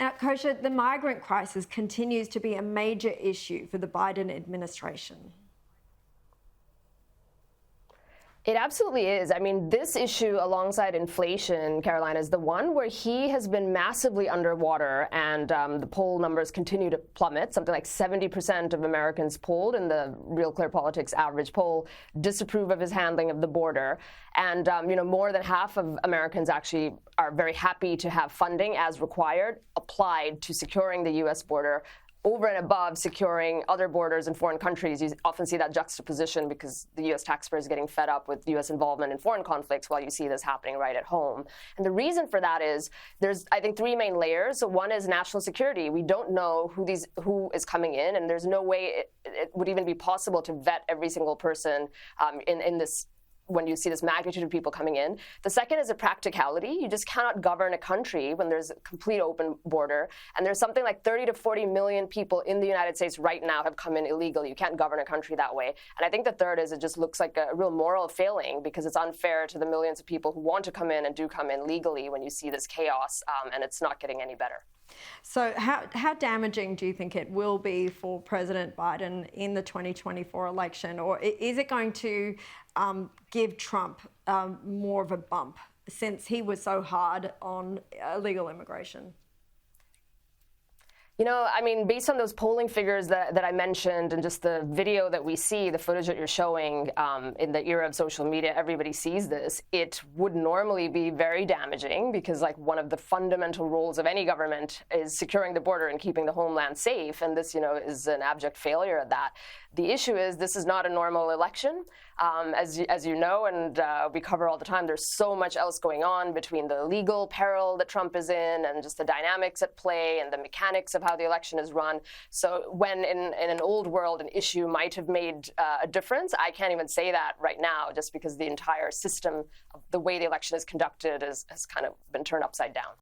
Now, Kosha, the migrant crisis continues to be a major issue for the Biden administration. It absolutely is. I mean, this issue alongside inflation, Caroline, is the one where he has been massively underwater, and the poll numbers continue to plummet. Something like 70% of Americans polled in the Real Clear Politics average poll disapprove of his handling of the border. And, more than half of Americans actually are very happy to have funding as required applied to securing the U.S. border, over and above securing other borders in foreign countries. You often see that juxtaposition because the U.S. taxpayer is getting fed up with U.S. involvement in foreign conflicts while you see this happening right at home. And the reason for that is there's, I think, three main layers. So one is national security. We don't know who is coming in, and there's no way it would even be possible to vet every single person in this when you see this magnitude of people coming in. The second is a practicality. You just cannot govern a country when there's a complete open border. And there's something like 30 to 40 million people in the United States right now have come in illegally. You can't govern a country that way. And I think the third is it just looks like a real moral failing because it's unfair to the millions of people who want to come in and do come in legally when you see this chaos, and it's not getting any better. So how damaging do you think it will be for President Biden in the 2024 election? Or is it going to give Trump more of a bump since he was so hard on illegal immigration? I mean, based on those polling figures that I mentioned and just the video that we see, the footage that you're showing in the era of social media, everybody sees this. It would normally be very damaging because, like, one of the fundamental roles of any government is securing the border and keeping the homeland safe. And this, is an abject failure at that. The issue is this is not a normal election. As you know, and we cover all the time, there's so much else going on between the legal peril that Trump is in and just the dynamics at play and the mechanics of how the election is run. So when in an old world an issue might have made a difference, I can't even say that right now just because the entire system, the way the election is conducted has kind of been turned upside down.